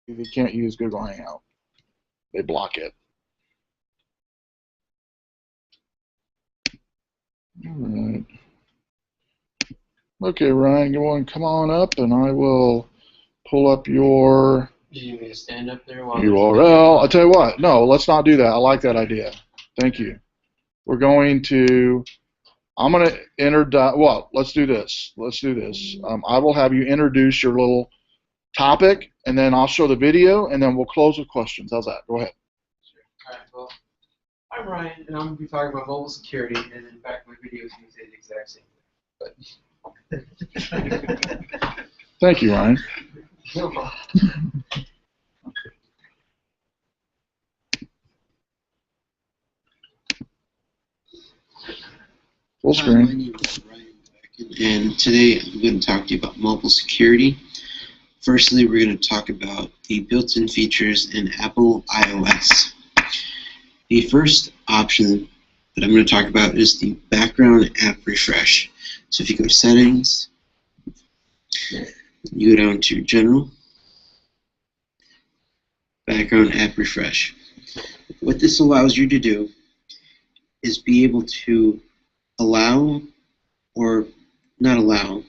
They can't use Google Hangout. They block it. All right. Okay, Ryan, you want to come on up, and I will pull up your Do you need me to stand up there? URL. I'll tell you what. No, let's not do that. I like that idea. Thank you. We're going to. I'm going to enter. Well, let's do this. Let's do this. I will have you introduce your little topic, and then I'll show the video, and then we'll close with questions. How's that? Go ahead. Sure. All right. Well, I'm Ryan, and I'm going to be talking about mobile security, and in fact, my video is going to say the exact same thing. But Thank you, Ryan. no problem. Full Hi, screen. my name is Ryan Blacken, and today I'm going to talk to you about mobile security. Firstly, we're going to talk about the built-in features in Apple iOS. The first option that I'm going to talk about is the background app refresh. So if you go to Settings, you go down to General, Background App Refresh. What this allows you to do is be able to allow or not allow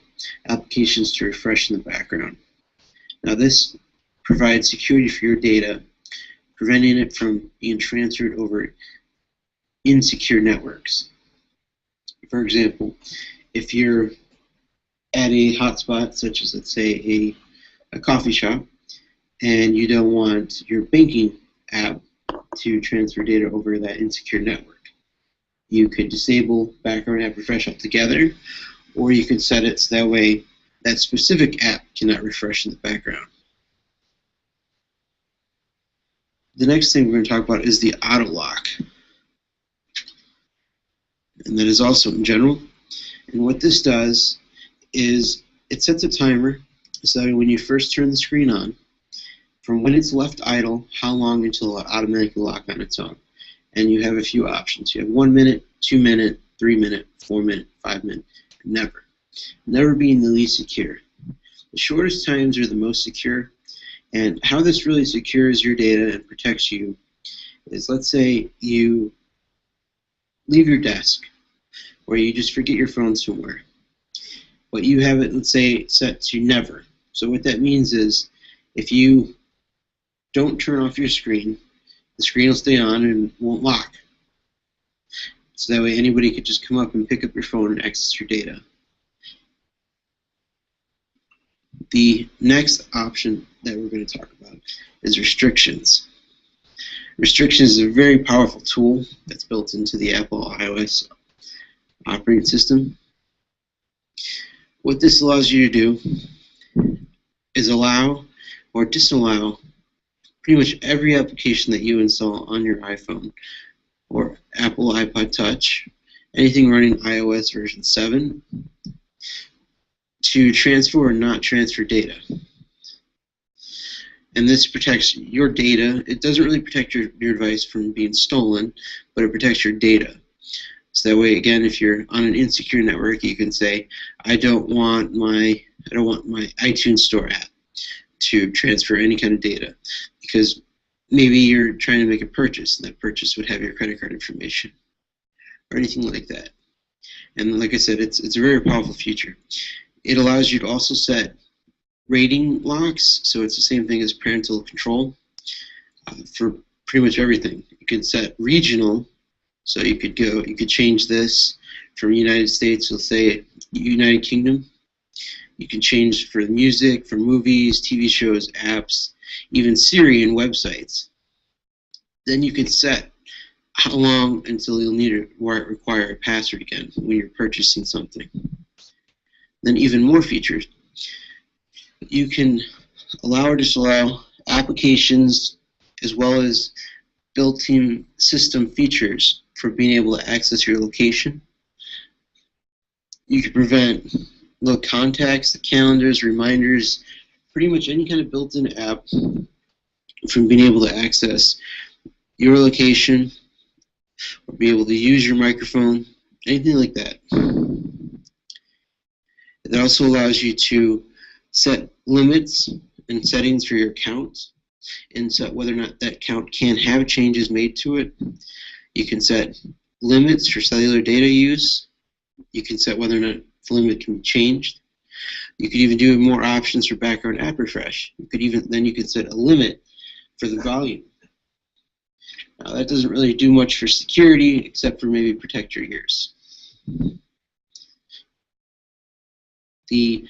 applications to refresh in the background. Now this provides security for your data, preventing it from being transferred over insecure networks. For example, if you're at a hotspot, such as, let's say, a coffee shop, and you don't want your banking app to transfer data over that insecure network, you could disable background app refresh altogether, or you could set it so that way that specific app cannot refresh in the background. The next thing we're going to talk about is the auto lock, and that is also in General. And what this does is it sets a timer so that when you first turn the screen on, from when it's left idle, how long until it automatically lock on its own. And you have a few options. You have 1 minute, 2 minute, 3 minute, 4 minute, 5 minute, never. Never being the least secure. The shortest times are the most secure. And how this really secures your data and protects you is, let's say you leave your desk or you just forget your phone somewhere. But you have it, let's say, set to never. So what that means is if you don't turn off your screen, the screen will stay on and won't lock. So that way anybody could just come up and pick up your phone and access your data. The next option that we're going to talk about is restrictions. Restrictions is a very powerful tool that's built into the Apple iOS operating system. What this allows you to do is allow or disallow pretty much every application that you install on your iPhone or Apple iPod Touch, anything running iOS version 7, to transfer or not transfer data. And this protects your data. It doesn't really protect your device from being stolen, but it protects your data. So that way, again, if you're on an insecure network, you can say, I don't want my iTunes Store app to transfer any kind of data, because maybe you're trying to make a purchase, and that purchase would have your credit card information or anything like that. And like I said, it's a very powerful feature. It allows you to also set rating locks, so it's the same thing as parental control for pretty much everything. You can set regional, so you could change this from United States, let's say United Kingdom. You can change for music, for movies, TV shows, apps, even Siri and websites. Then you can set how long until you'll need to require a password again when you're purchasing something. Then even more features. You can allow or disallow applications as well as built-in system features for being able to access your location. You can prevent the contacts, the calendars, reminders, pretty much any kind of built-in app from being able to access your location or be able to use your microphone, anything like that. It also allows you to set limits and settings for your account. and set whether or not that account can have changes made to it. You can set limits for cellular data use. You can set whether or not the limit can be changed. You could even do more options for background app refresh. You could set a limit for the volume. Now that doesn't really do much for security except for maybe protect your ears. The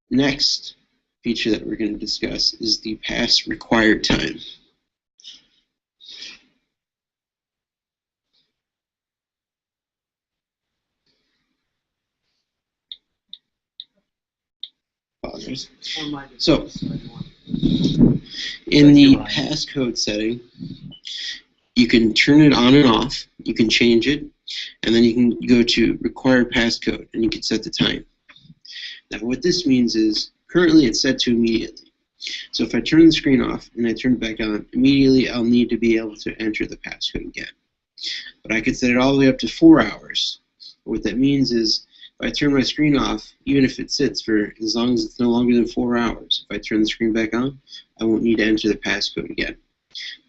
next feature that we're going to discuss is the pass required time. So, in the passcode setting, you can turn it on and off, you can change it, and then you can go to require passcode, and you can set the time. Now what this means is, currently it's set to immediately. So if I turn the screen off and I turn it back on, immediately I'll need to be able to enter the passcode again. But I could set it all the way up to 4 hours. What that means is, if I turn my screen off, even if it sits for as long as it's no longer than 4 hours, if I turn the screen back on, I won't need to enter the passcode again.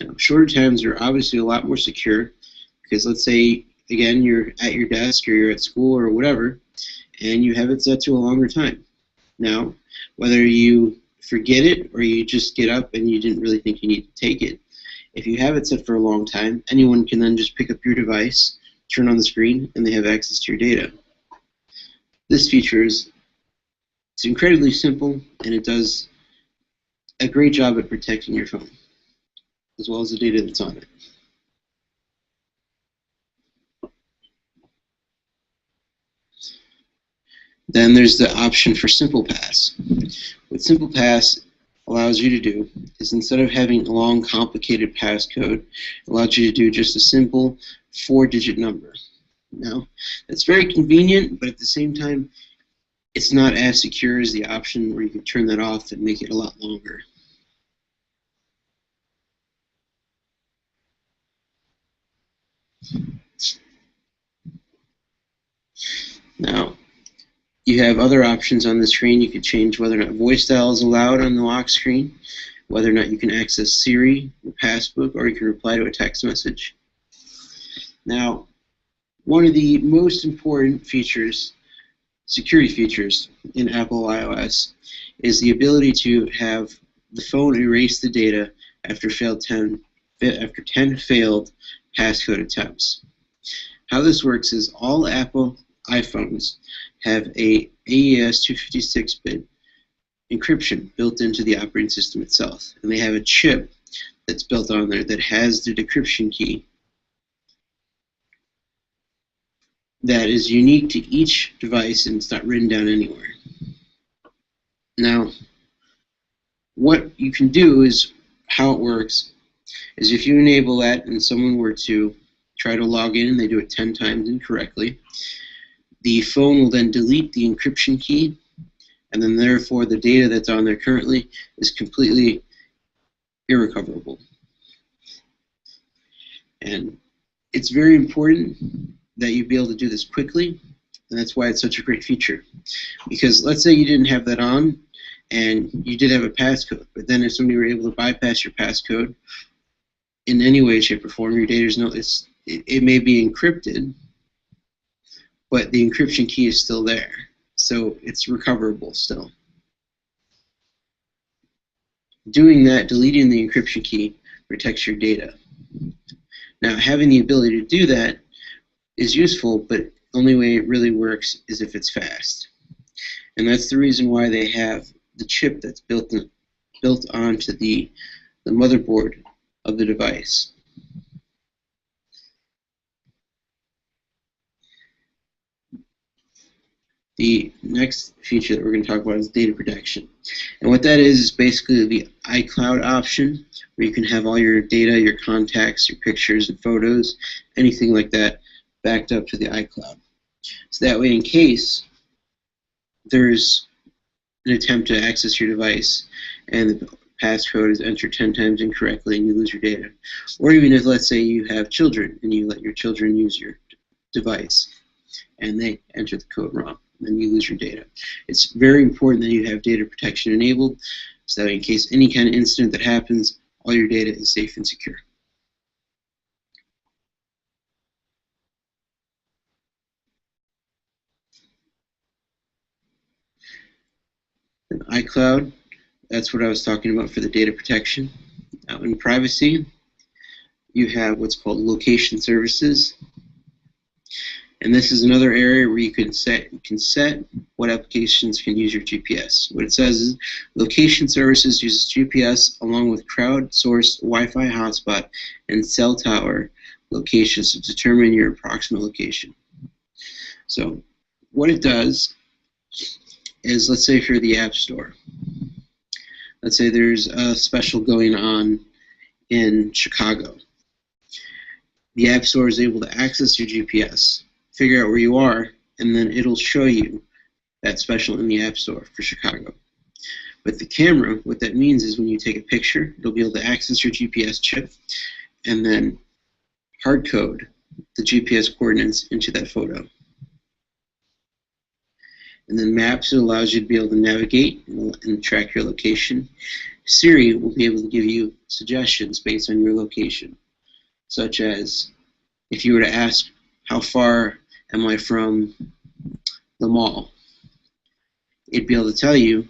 Now, shorter times are obviously a lot more secure, because let's say, again, you're at your desk or you're at school or whatever, and you have it set to a longer time. Now, whether you forget it or you just get up and you didn't really think you need to take it, if you have it set for a long time, anyone can then just pick up your device, turn on the screen, and they have access to your data. This feature it's incredibly simple, and it does a great job at protecting your phone, as well as the data that's on it. Then there's the option for Simple Pass. What Simple Pass allows you to do is, instead of having a long, complicated passcode, it allows you to do just a simple 4-digit number. Now, that's very convenient, but at the same time, it's not as secure as the option where you can turn that off and make it a lot longer. Now, you have other options on the screen. You can change whether or not voice dial is allowed on the lock screen, whether or not you can access Siri, the Passbook, or you can reply to a text message. Now, one of the most important features, security features in Apple iOS, is the ability to have the phone erase the data after 10 failed passcode attempts. How this works is all Apple iPhones have a AES 256-bit encryption built into the operating system itself, and they have a chip that's built on there that has the decryption key that is unique to each device, and it's not written down anywhere. Now, what you can do is, how it works is, if you enable that and someone were to try to log in and they do it 10 times incorrectly, the phone will then delete the encryption key, and then therefore the data that's on there currently is completely irrecoverable. And it's very important that you be able to do this quickly, and that's why it's such a great feature. Because let's say you didn't have that on, and you did have a passcode, but then if somebody were able to bypass your passcode in any way, shape, or form, your data's it may be encrypted, but the encryption key is still there, so it's recoverable still. Doing that, deleting the encryption key, protects your data. Now, having the ability to do that is useful, but the only way it really works is if it's fast. And that's the reason why they have the chip that's built onto the motherboard of the device. The next feature that we're going to talk about is data protection. And what that is basically the iCloud option, where you can have all your data, your contacts, your pictures and photos, anything like that, backed up to the iCloud. So that way, in case there's an attempt to access your device and the passcode is entered 10 times incorrectly and you lose your data, or even if, let's say, you have children and you let your children use your device and they enter the code wrong, then you lose your data. It's very important that you have data protection enabled, so that in case any kind of incident that happens, all your data is safe and secure. And iCloud, that's what I was talking about for the data protection. Now in privacy, you have what's called location services. And this is another area where you can set what applications can use your GPS. What it says is location services uses GPS along with crowdsourced Wi-Fi hotspot and cell tower locations to determine your approximate location. So what it does is, let's say if you're the App Store, let's say there's a special going on in Chicago. The App Store is able to access your GPS, figure out where you are, and then it'll show you that special in the App Store for Chicago. With the camera, what that means is when you take a picture, it'll be able to access your GPS chip and then hard code the GPS coordinates into that photo. And then Maps, it allows you to be able to navigate and track your location. Siri will be able to give you suggestions based on your location, such as if you were to ask, how far am I from the mall? It'd be able to tell you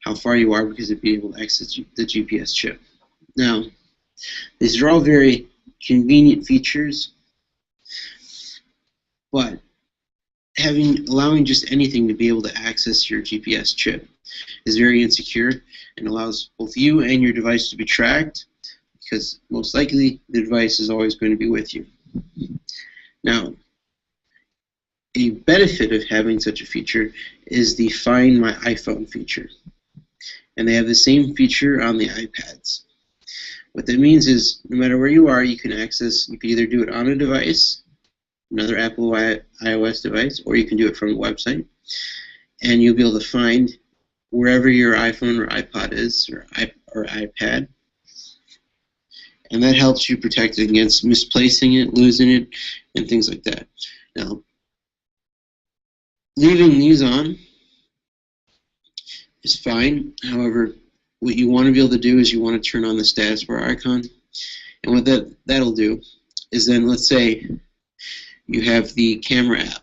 how far you are because it'd be able to access the GPS chip. Now, these are all very convenient features, but allowing just anything to be able to access your GPS chip is very insecure and allows both you and your device to be tracked, because most likely the device is always going to be with you. Now, a benefit of having such a feature is the Find My iPhone feature. And they have the same feature on the iPads. What that means is no matter where you are, you can either do it on a device, another Apple iOS device, or you can do it from a website. And you'll be able to find wherever your iPhone or iPod is, or iPad. And that helps you protect it against misplacing it, losing it, and things like that. Now, leaving these on is fine. However, what you want to be able to do is you want to turn on the status bar icon. And what that'll do is then, let's say you have the camera app.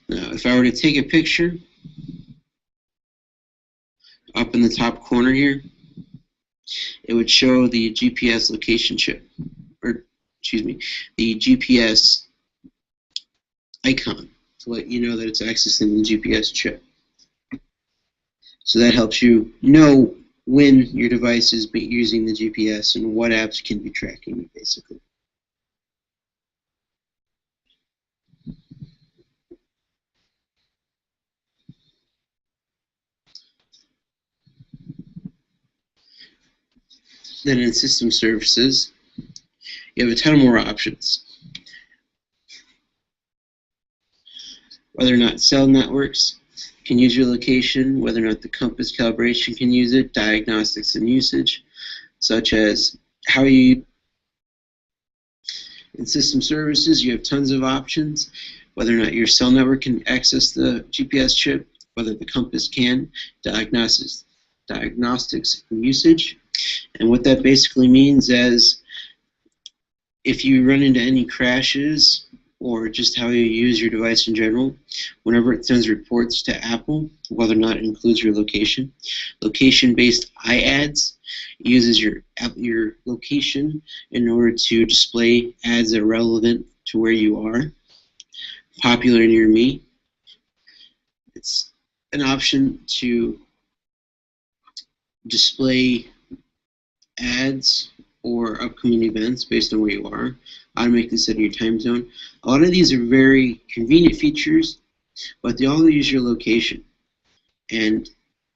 Now, if I were to take a picture up in the top corner here, it would show the GPS location chip, or excuse me, the GPS icon to let you know that it's accessing the GPS chip. So that helps you know when your device is using the GPS and what apps can be tracking it, basically. Then in system services, you have a ton more options. Whether or not cell networks can use your location, whether or not the compass calibration can use it, diagnostics and usage, such as how you, in system services, you have tons of options, whether or not your cell network can access the GPS chip, whether the compass can, diagnostics and usage. And what that basically means is if you run into any crashes or just how you use your device in general, whenever it sends reports to Apple, whether or not it includes your location, location-based iAds uses your location in order to display ads that are relevant to where you are. Popular near me, it's an option to display ads or upcoming events based on where you are, automatically setting your time zone. A lot of these are very convenient features, but they all use your location. And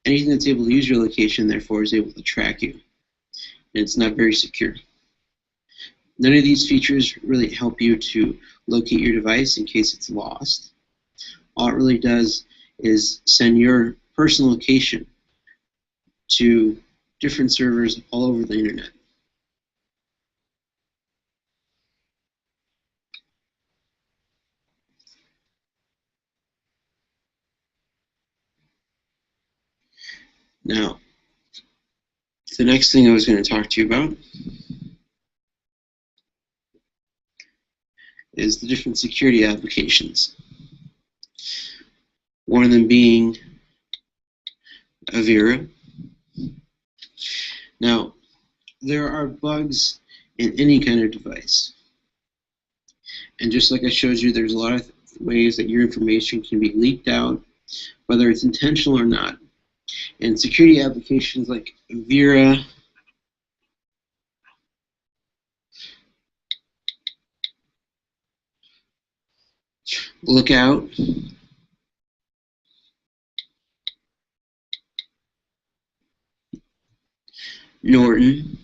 anything that's able to use your location, therefore, is able to track you. And it's not very secure. None of these features really help you to locate your device in case it's lost. All it really does is send your personal location to different servers all over the internet. Now, the next thing I was going to talk to you about is the different security applications. One of them being Avira. Now, there are bugs in any kind of device. And just like I showed you, there's a lot of ways that your information can be leaked out, whether it's intentional or not. And security applications like Avira, Lookout, Norton,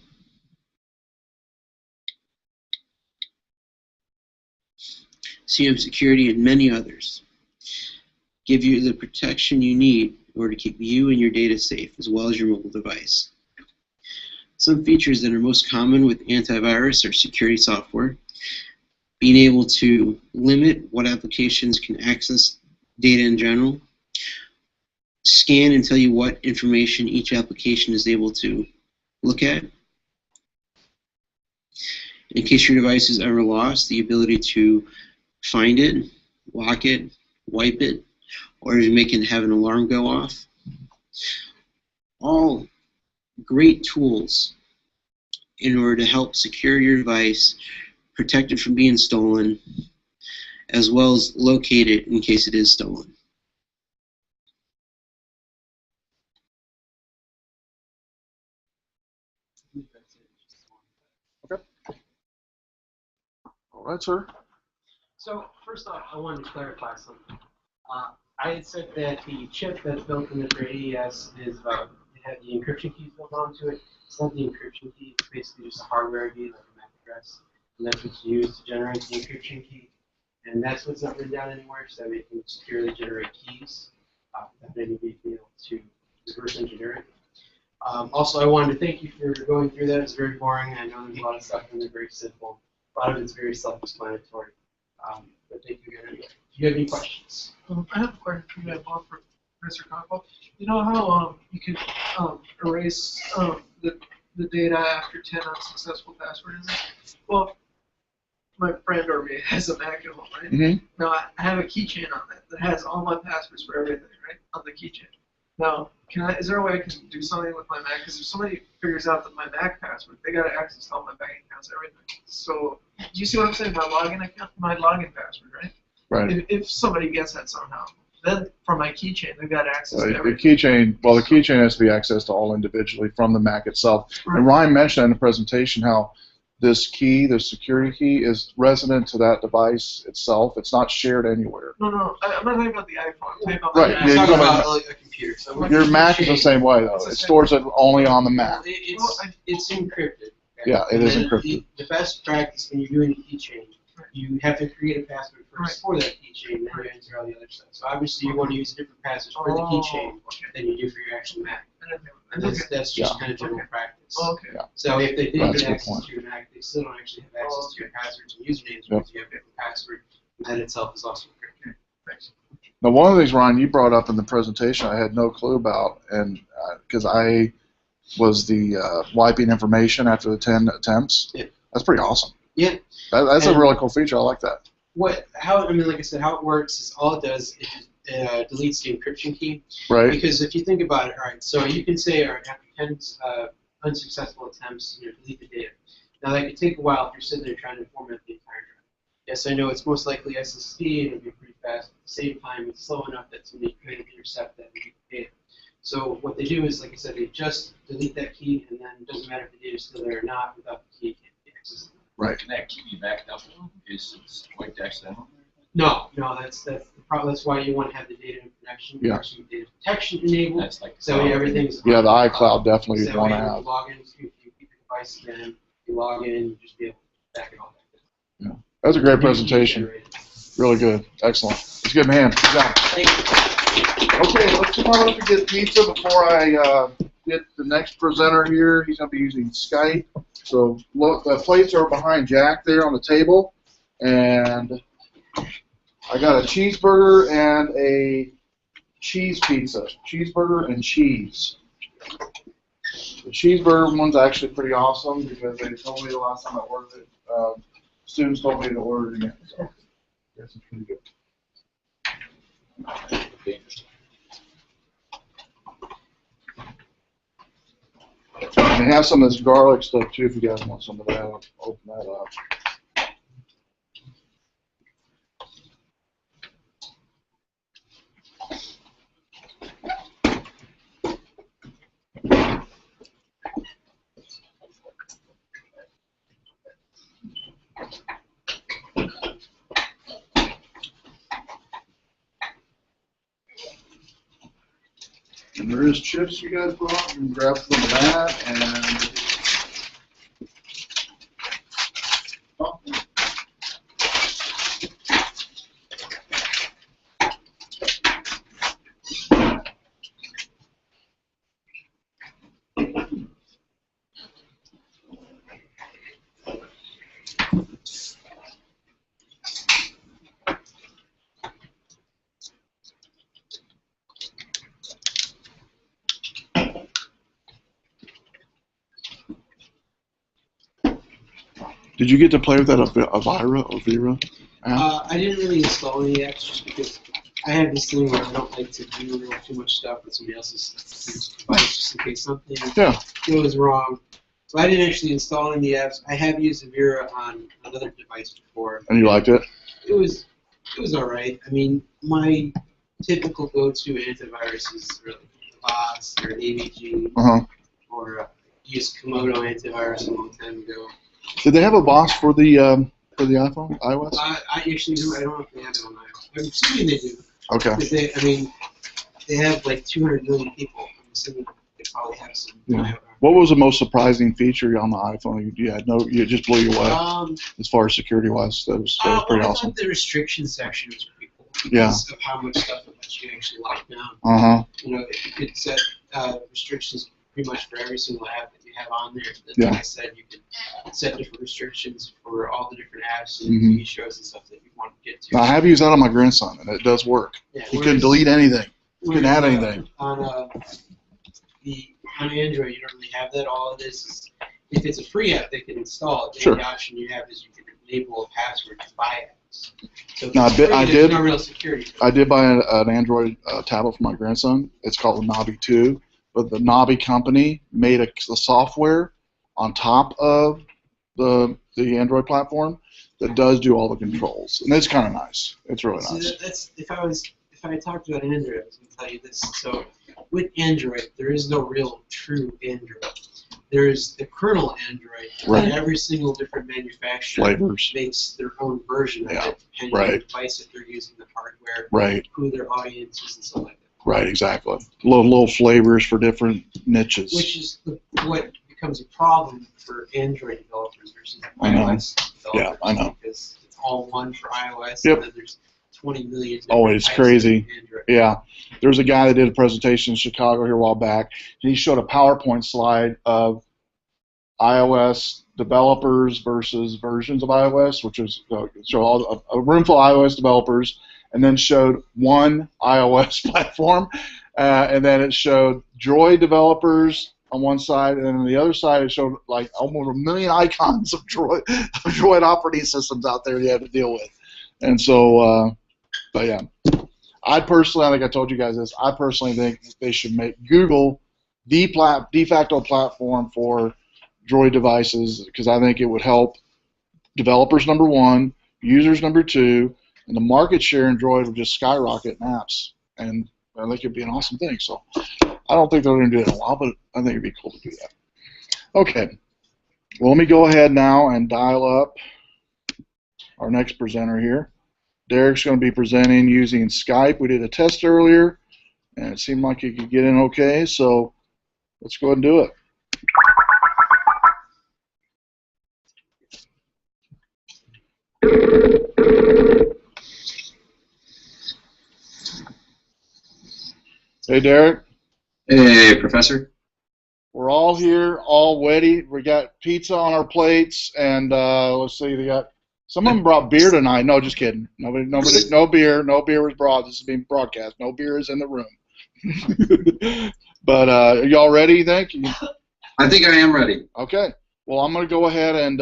CM Security, and many others give you the protection you need in order to keep you and your data safe, as well as your mobile device. Some features that are most common with antivirus or security software: being able to limit what applications can access data in general, scan and tell you what information each application is able to look at. In case your device is ever lost, the ability to find it, lock it, wipe it, or even make it have an alarm go off. All great tools in order to help secure your device, protect it from being stolen, as well as locate it in case it is stolen. All right, sir. So first off, I wanted to clarify something. I had said that the chip that's built into their AES is it had the encryption keys built onto it. It's not the encryption key. It's basically just a hardware ID, like a MAC address, and that's what's used to generate the encryption key. And that's what's not written down anywhere, so that we can securely generate keys without anybody being able to reverse engineer it. Also, I wanted to thank you for going through that. It's very boring. I know there's a lot of stuff in there very simple. A lot of it's very self-explanatory. But thank you again. Do you have any questions? I have a question for you, Bob, for Professor Conco. You know how you can erase the data after 10 unsuccessful passwords? Well, my friend or me has a Mac at home, right? Mm-hmm. Now, I have a keychain on that has all my passwords for everything, right, on the keychain. Now, is there a way I can do something with my Mac? Because if somebody figures out that my Mac password, they got access to all my bank accounts, everything. So, do you see what I'm saying? My login password, right? Right. If somebody gets that somehow, then from my keychain, they've got access to The everything. keychain, well, the keychain has to be accessed to all individually from the Mac itself. Right. And Ryan mentioned in the presentation how this key, the security key, is resident to that device itself. It's not shared anywhere. No, I'm not talking about the iPhone. I'm talking about Right, my yeah, Mac. you're talking talking about like a computer. So Your Mac is the same way, though. It's the It same stores it only on the Mac. It's encrypted. Okay? Yeah, it And is then encrypted. The best practice when you're doing a keychain, you have to create a password first for that keychain, then you enter all the other stuff. So obviously you want to use a different password for the keychain than you do for your actual Mac. And that's just kind of general practice. Okay. Yeah. So if they did That's a get good access point. to your Mac, they still don't actually have access to your passwords and usernames Yep. because you have a different password. And that itself is also encrypted. Thanks. Now, one of these, Ryan, you brought up in the presentation I had no clue about, and because I was the wiping information after the 10 attempts. Yeah. That's pretty awesome. Yeah. That's a And- really cool feature. I like that. Like I said, how it works is all it does is deletes the encryption key. Right? Because if you think about it, all right, so you can say, all right, after 10 unsuccessful attempts, delete the data. Now, that could take a while if you're sitting there trying to format the entire drive. Yes, I know it's most likely SSD, and it'll be pretty fast. At the same time, it's slow enough that somebody could intercept that and get the data. So what they do is, like I said, they just delete that key, and then it doesn't matter if the data is still there or not. Without the key, it can't be accessed. Right. Can that key be backed up in case it's quite accidental? No, that's the problem. That's why you want to have the data protection, Yeah. data protection enabled. That's like So everything's Yeah, the iCloud definitely so want to when you have. log in, if you keep the device again, you log in, you just be able to back it all back. That was a great presentation. Really good. Excellent. Let's give him a hand. Good job. Thank you. Okay, let's come on up and get pizza before I get the next presenter here. He's going to be using Skype. So look, the plates are behind Jack there on the table. And I got a cheeseburger and a cheese pizza. Cheeseburger and cheese. The cheeseburger one's actually pretty awesome because they told me the last time I ordered it, students told me to order it again. So, I guess it's pretty good. And they have some of this garlic stuff too if you guys want some of that. I'll open that up. And there is chips you guys brought. You can grab some of that and did you get to play with that Avira app? I didn't really install any apps just because I have this thing where I don't like to do too much stuff with somebody else's device just in case something goes wrong. So I didn't actually install any apps. I have used Avira on another device before. And you liked it? It was all right. I mean, my typical go-to antivirus is really Boss or AVG or used Komodo antivirus a long time ago. Did they have a boss for the iPhone, iOS? I actually do. I don't know if they have it on iOS. I'm assuming they do. Okay. They have like 200 million people. I'm assuming they probably have some. Yeah. What was the most surprising feature on the iPhone you had? You just blew you away as far as security-wise. That was pretty awesome. I thought the restrictions section was pretty cool. Yeah. Because of how much stuff it lets you actually lock down. You know, you could set restrictions pretty much for every single app that you have on there. Like I said, you can set different restrictions for all the different apps and TV shows and stuff that you want to get to. I have used that on my grandson, and it does work. Yeah, you couldn't delete anything. You couldn't add anything. On Android, you don't really have that. All it is if it's a free app, they can install it. The option you have is you can enable a password to buy apps. So there's no real security. I did buy an Android tablet for my grandson. It's called the Navi 2. But the Navi company made a software on top of the Android platform that does do all the controls, and it's kind of nice. It's really nice. That's if I talked about Android, I was going to tell you this. So with Android, there is no real true Android. There is the kernel Android, and every single different manufacturer makes their own version of it, depending on the device that they're using, the hardware, who their audience is, and stuff like that. Right, exactly. Little flavors for different niches. Which is what becomes a problem for Android developers versus iOS developers. Yeah, I know. Because it's all one for iOS, and then there's 20 million different it's crazy. Yeah. There was a guy that did a presentation in Chicago here a while back, and he showed a PowerPoint slide of iOS developers versus versions of iOS, which was a room full of iOS developers, and then showed one iOS platform, and then it showed Droid developers on one side, and then on the other side it showed like almost 1 million icons of Droid operating systems out there you had to deal with. And so, but yeah, I think I told you guys this, I personally think they should make Google the de facto platform for Droid devices, because I think it would help developers, number one, users, number two, and the market share in Droid would just skyrocket in apps, and I think it'd be an awesome thing. So I don't think they're going to do it in a while, but I think it'd be cool to do that. Okay, well, let me go ahead now and dial up our next presenter here. Derek's going to be presenting using Skype. We did a test earlier, and it seemed like he could get in okay, so let's go ahead and do it. Hey, Derek. Hey, Professor. We're all here, all ready. We got pizza on our plates, and let's see, some of them brought beer tonight. No, just kidding. No beer was brought. This is being broadcast. No beer is in the room. But y'all ready, you think? I think I am ready. Okay. Well, I'm going to go ahead and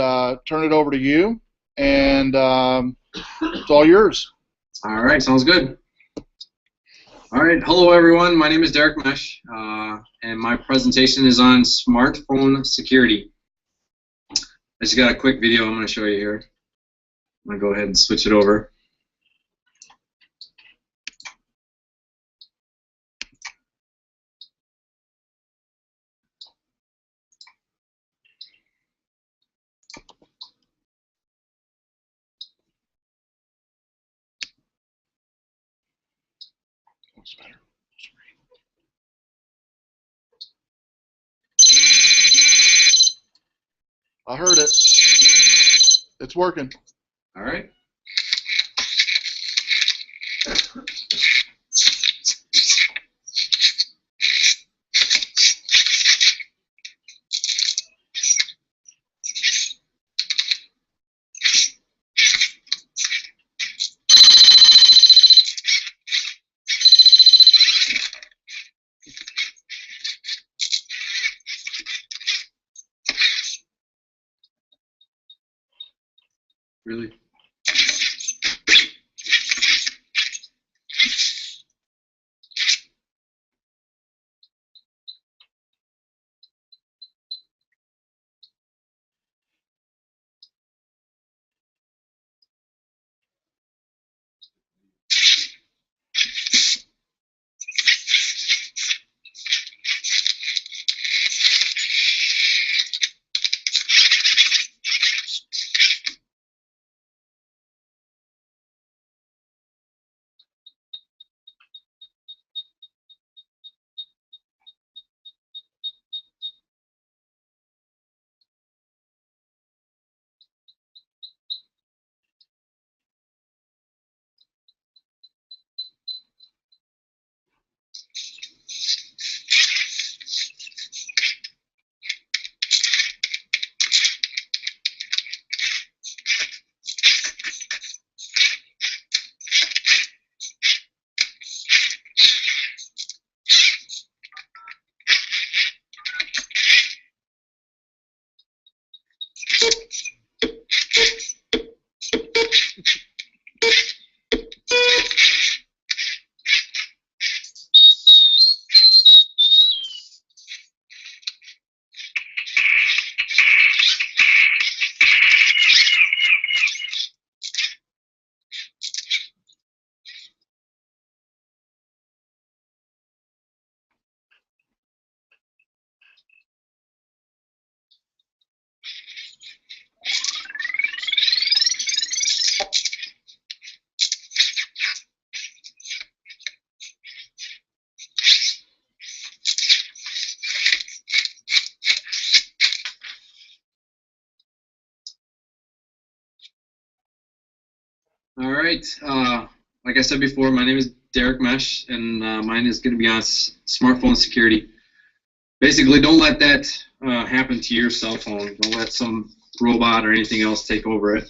turn it over to you, and it's all yours. All right, sounds good. All right, hello everyone. My name is Derek Mesh, and my presentation is on smartphone security. I just got a quick video I'm going to show you here. I'm going to go ahead and switch it over. What's better? I heard it. It's working. All right. Really? All right. Like I said before, my name is Derek Mesh, and mine is going to be on smartphone security. Basically, don't let that happen to your cell phone. Don't let some robot or anything else take over it.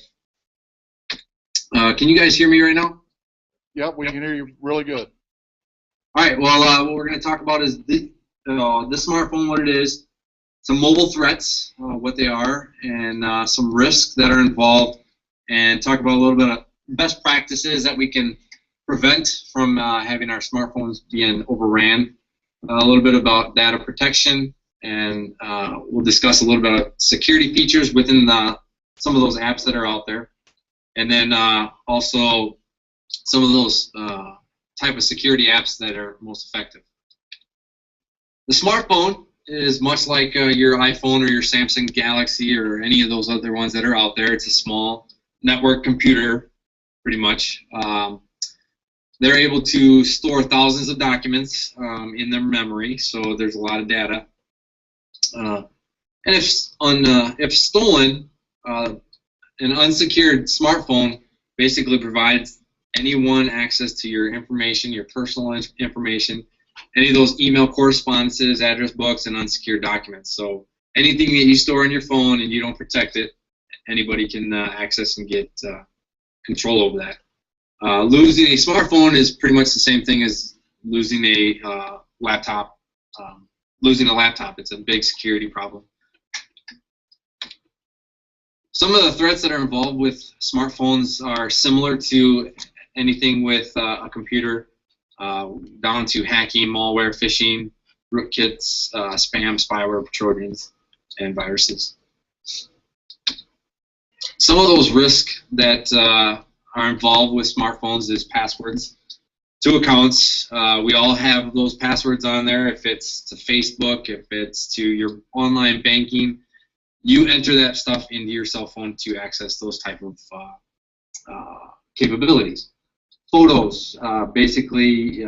Can you guys hear me right now? Yep, we can hear you really good. All right. Well, what we're going to talk about is this smartphone, what it is, some mobile threats, what they are, and some risks that are involved, and talk about a little bit of best practices that we can prevent from having our smartphones being overran, a little bit about data protection, and we'll discuss a little bit of security features within some of those apps that are out there, and then also some of those type of security apps that are most effective. The smartphone is much like your iPhone or your Samsung Galaxy or any of those other ones that are out there. It's a small network computer, pretty much. They're able to store thousands of documents in their memory, so there's a lot of data. And if stolen, an unsecured smartphone basically provides anyone access to your information, your personal information, any of those email correspondences, address books, and unsecured documents. So anything that you store on your phone and you don't protect it, anybody can access and get control over that. Losing a smartphone is pretty much the same thing as losing a laptop. Losing a laptop, it's a big security problem. Some of the threats that are involved with smartphones are similar to anything with a computer, down to hacking, malware, phishing, rootkits, spam, spyware, trojans, and viruses. Some of those risks that are involved with smartphones is passwords. 2 accounts. We all have those passwords on there. If it's to Facebook, if it's to your online banking, you enter that stuff into your cell phone to access those type of capabilities. Photos, basically,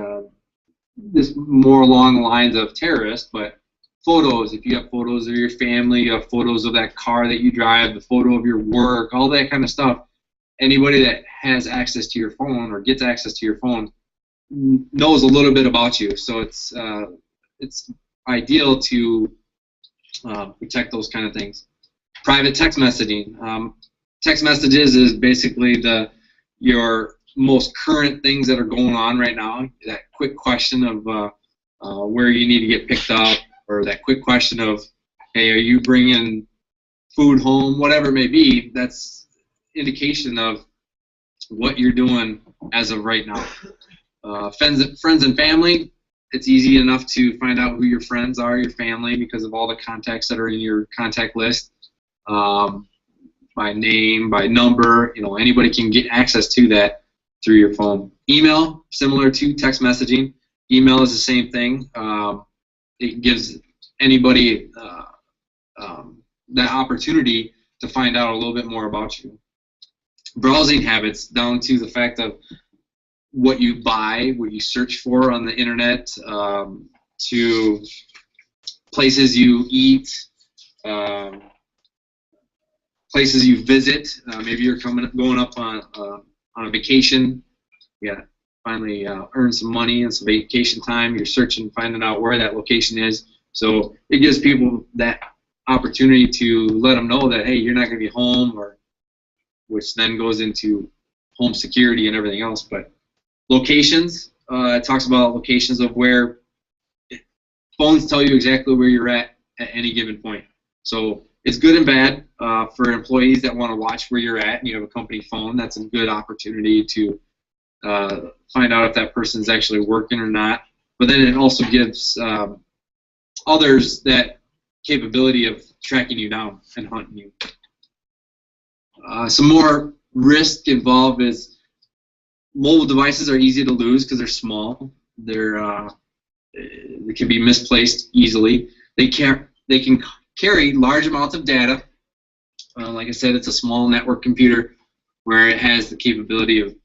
this more along the lines of terrorists, but photos. If you have photos of your family, you have photos of that car that you drive, the photo of your work, all that kind of stuff. Anybody that has access to your phone or gets access to your phone knows a little bit about you, so it's ideal to protect those kind of things. Private text messaging. Text messages is basically your most current things that are going on right now. That quick question of where you need to get picked up, or that quick question of, hey, are you bringing food home? Whatever it may be, that's indication of what you're doing as of right now. Friends and family, it's easy enough to find out who your friends are, your family, because of all the contacts that are in your contact list, by name, by number. Anybody can get access to that through your phone. Email, similar to text messaging. Email is the same thing. It gives anybody that opportunity to find out a little bit more about you. Browsing habits, down to the fact of what you buy, what you search for on the internet, to places you eat, places you visit. Maybe you're going up on a vacation. Yeah, finally earn some money and some vacation time. You're searching, finding out where that location is. So it gives people that opportunity to let them know that, hey, you're not going to be home, or which then goes into home security and everything else. But locations, it talks about locations of where phones tell you exactly where you're at any given point. So it's good and bad for employees that want to watch where you're at and you have a company phone. That's a good opportunity to find out if that person's actually working or not. But then it also gives others that capability of tracking you down and hunting you. Some more risk involved is mobile devices are easy to lose because they're small. They can be misplaced easily. They can carry large amounts of data. Like I said, it's a small network computer where it has the capability of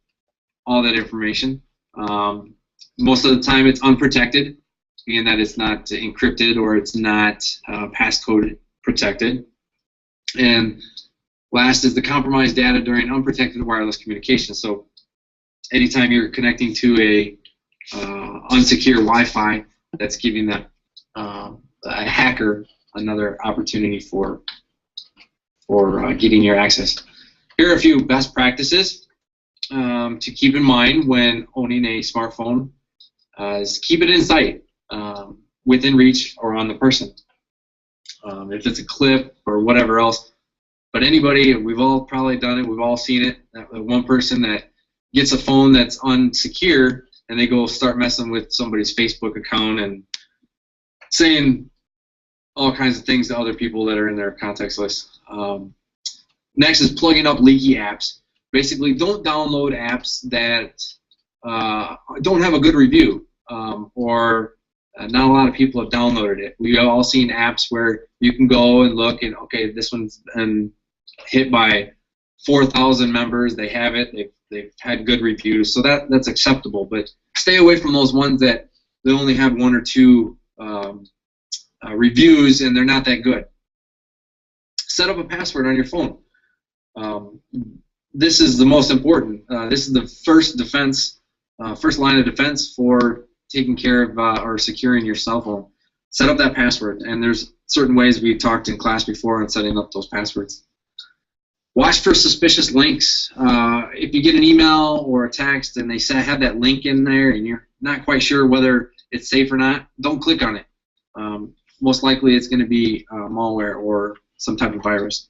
all that information. Most of the time it's unprotected, being that it's not encrypted or it's not passcode protected. And last is the compromised data during unprotected wireless communication. So anytime you're connecting to a unsecure Wi-Fi, that's giving that a hacker another opportunity for getting your access. Here are a few best practices to keep in mind when owning a smartphone. Is keep it in sight, within reach, or on the person. If it's a clip or whatever else. But anybody, we've all probably done it, we've all seen it, that one person that gets a phone that's unsecure and they go start messing with somebody's Facebook account and saying all kinds of things to other people that are in their contacts list. Next is plugging up leaky apps. Basically, don't download apps that don't have a good review, or not a lot of people have downloaded it. We've all seen apps where you can go and look and, okay, this one's been hit by 4,000 members. They have it. They've had good reviews, so that's acceptable. But stay away from those ones that they only have 1 or 2 reviews and they're not that good. Set up a password on your phone. This is the most important. This is the first line of defense for taking care of or securing your cell phone. Set up that password, and there's certain ways we've talked in class before on setting up those passwords. Watch for suspicious links. If you get an email or a text and they have that link in there and you're not quite sure whether it's safe or not, don't click on it. Most likely it's going to be malware or some type of virus.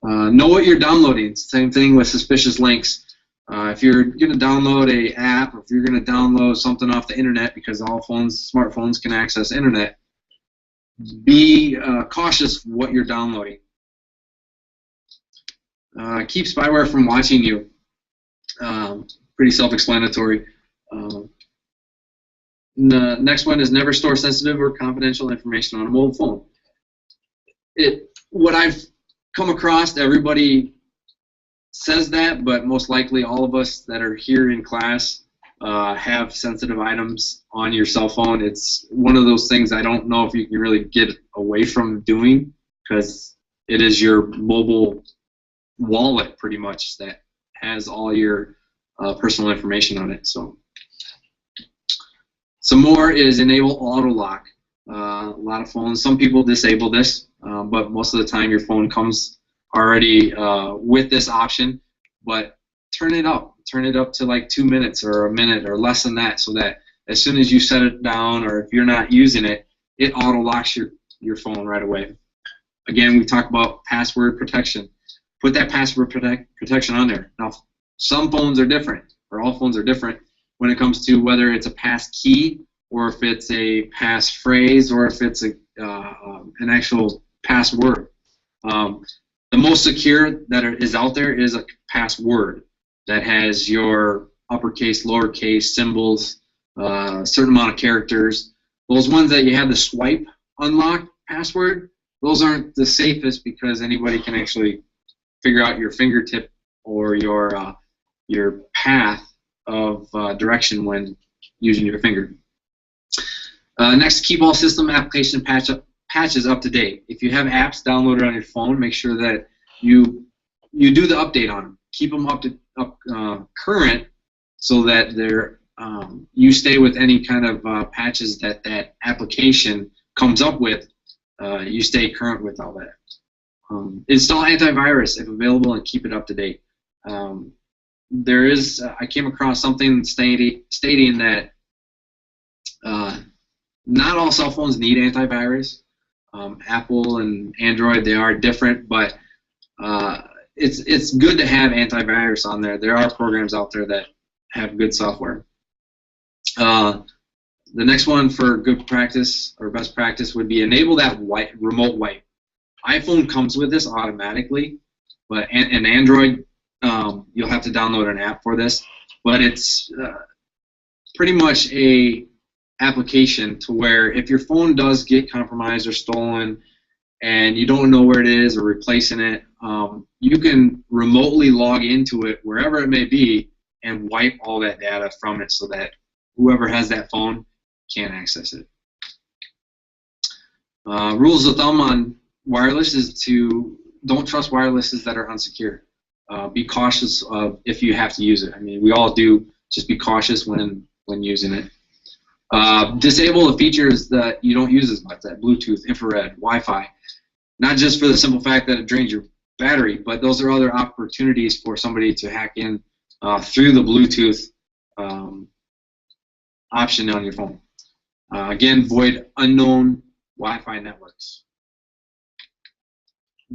Know what you're downloading. Same thing with suspicious links. If you're going to download a app, or if you're going to download something off the internet, because all smartphones can access internet, be cautious what you're downloading. Keep spyware from watching you. Pretty self-explanatory. The next one is never store sensitive or confidential information on a mobile phone. What I've come across, everybody says that, but most likely all of us that are here in class have sensitive items on your cell phone. It's one of those things I don't know if you can really get away from doing, because it is your mobile wallet pretty much that has all your personal information on it. So some more is enable auto lock. A lot of phones, some people disable this, but most of the time your phone comes already with this option. But turn it up to like 2 minutes or a minute or less than that, so that as soon as you set it down, or if you're not using it, it auto locks your phone right away. Again, we talk about password protection. Put that password protection on there. Now, some phones are different, or all phones are different when it comes to whether it's a pass key, or if it's a pass phrase, or if it's an actual password. The most secure that is out there is a password that has your uppercase, lowercase, symbols, a certain amount of characters. Those ones that you have the swipe unlock password, those aren't the safest, because anybody can actually figure out your fingertip or your path of direction when using your finger. Next, keep all system application patches up to date. If you have apps downloaded on your phone, make sure that you do the update on them. Keep them up current, so that they're you stay with any kind of patches that application comes up with. You stay current with all that. Install antivirus if available, and keep it up to date. There is I came across something stating that not all cell phones need antivirus. Apple and Android, they are different, but it's good to have antivirus on there. There are programs out there that have good software. The next one for good practice or best practice would be enable that remote wipe. iPhone comes with this automatically, but in Android, you'll have to download an app for this. But it's pretty much a application to where if your phone does get compromised or stolen and you don't know where it is or replacing it, you can remotely log into it wherever it may be and wipe all that data from it, so that whoever has that phone can't access it. Rules of thumb on wireless is to don't trust wirelesses that are unsecure. Be cautious if you have to use it. I mean, we all do. Just be cautious when using it. Disable the features that you don't use as much, that Bluetooth, infrared, Wi-Fi. Not just for the simple fact that it drains your battery, but those are other opportunities for somebody to hack in through the Bluetooth option on your phone. Again, void unknown Wi-Fi networks.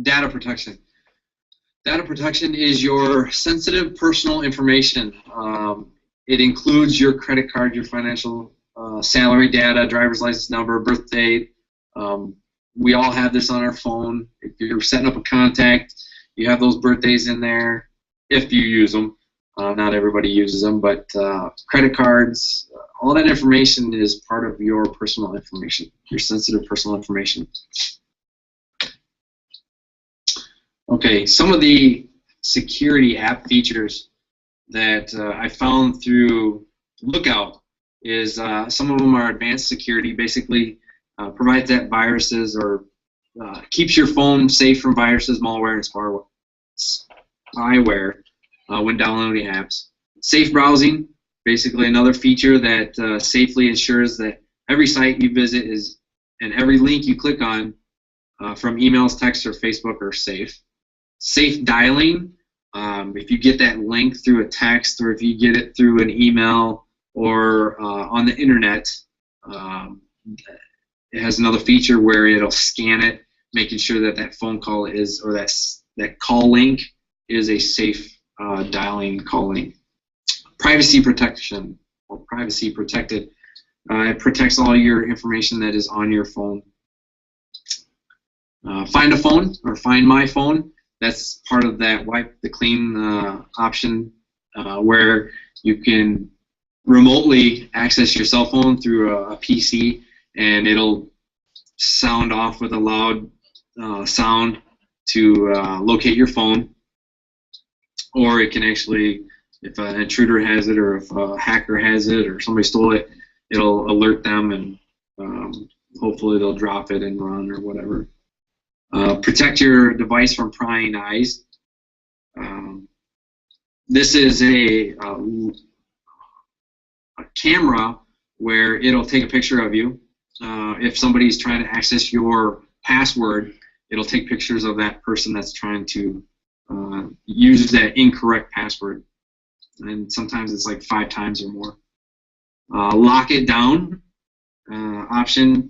Data protection. Data protection is your sensitive personal information. It includes your credit card, your financial salary data, driver's license number, birth date. We all have this on our phone. If you're setting up a contact, you have those birthdays in there, if you use them. Not everybody uses them, but credit cards, all that information is part of your personal information, your sensitive personal information. Okay, some of the security app features that I found through Lookout is some of them are advanced security, basically provides that viruses or keeps your phone safe from viruses, malware, and spyware when downloading apps. Safe browsing, basically another feature that safely ensures that every site you visit is and every link you click on from emails, texts, or Facebook are safe. Safe dialing, if you get that link through a text or if you get it through an email or on the internet, it has another feature where it'll scan it, making sure that that phone call is, or that call link is a safe dialing call link. Privacy protection, or privacy protected. It protects all your information that is on your phone. Find a phone, or Find My Phone. That's part of that Wipe the Clean option, where you can remotely access your cell phone through a PC, and it'll sound off with a loud sound to locate your phone. Or it can actually, if an intruder has it, or if a hacker has it, or somebody stole it, it'll alert them, and hopefully they'll drop it and run or whatever. Protect your device from prying eyes. This is a camera where it'll take a picture of you. If somebody's trying to access your password, it'll take pictures of that person that's trying to use that incorrect password. And sometimes it's like 5 times or more. Lock it down option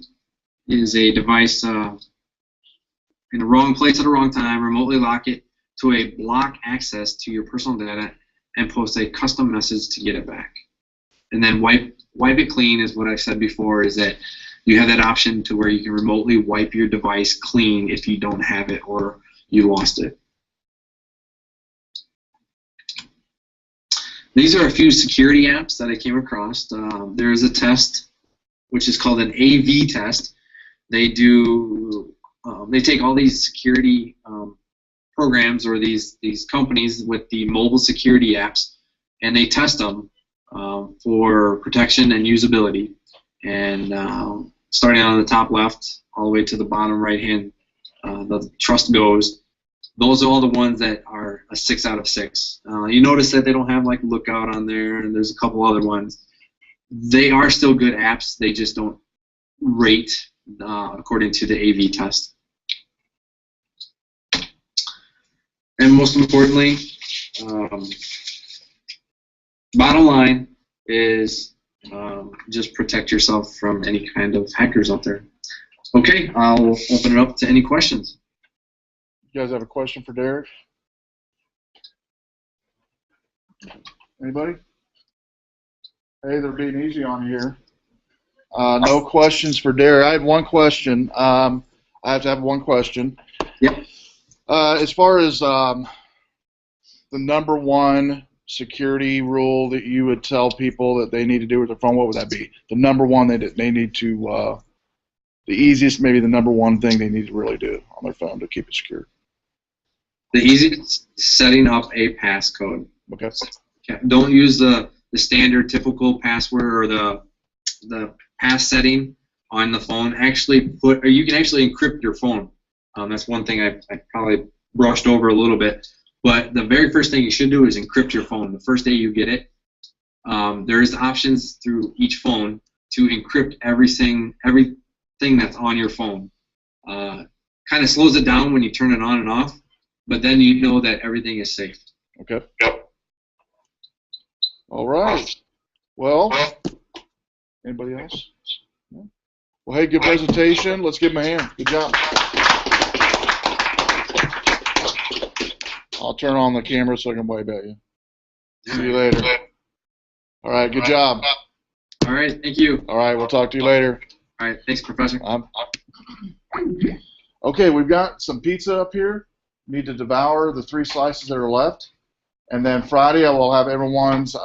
is a device in the wrong place at the wrong time. Remotely lock it to a block access to your personal data and post a custom message to get it back. And then wipe it clean is what I've said before, is that you have that option to where you can remotely wipe your device clean if you don't have it or you lost it. These are a few security apps that I came across. There is a test which is called an AV test. They take all these security programs, or these companies with the mobile security apps, and they test them for protection and usability. And starting on the top left all the way to the bottom right hand, the trust goes. Those are all the ones that are a 6 out of 6. You notice that they don't have like Lookout on there, and there's a couple other ones. They are still good apps. They just don't rate according to the AV test. And most importantly, bottom line is just protect yourself from any kind of hackers out there. Okay, I'll open it up to any questions. You guys have a question for Derek? Anybody? Hey, they're being easy on you here. No questions for Derek. I had one question. I have to have one question. Yep. As far as the #1 security rule that you would tell people that they need to do with their phone, what would that be? The #1 they need to, the easiest, maybe the #1 thing they need to really do on their phone to keep it secure. The easiest, setting up a passcode. Okay. Don't use the standard typical password or the pass setting on the phone. Actually or you can actually encrypt your phone. That's one thing I probably brushed over a little bit. But the very first thing you should do is encrypt your phone. The first day you get it, there's options through each phone to encrypt everything that's on your phone. Kind of slows it down when you turn it on and off, but then you know that everything is safe. Okay. Yep. All right. Well, anybody else? No? Well, hey, good presentation. Let's give them a hand. Good job. I'll turn on the camera so I can wave at you. See you later. All right, good job. All right, thank you. All right, we'll talk to you later. All right, thanks, Professor. Okay, we've got some pizza up here. Need to devour the 3 slices that are left. And then Friday, I will have everyone's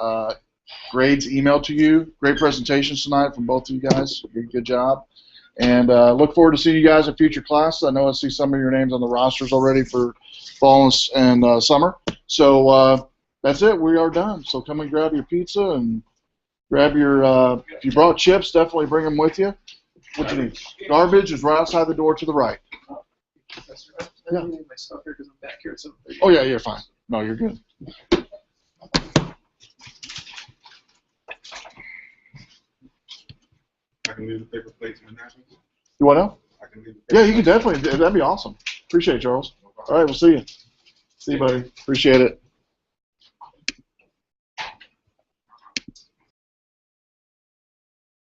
grades emailed to you. Great presentations tonight from both of you guys. Good job. And look forward to seeing you guys in future classes. I know I see some of your names on the rosters already for fall and summer. So that's it. We are done. So come and grab your pizza and grab your, if you brought chips, definitely bring them with you. What you need? Garbage is right outside the door to the right. Professor, I don't need my stuff here because I'm back here at 7:30. Oh, yeah, you're fine. No, you're good. I can leave the paper plates and napkins. You want to? I can leave the Yeah, you can definitely. That'd be awesome. Appreciate it, Charles. All right, we'll see you. See you, buddy. Appreciate it.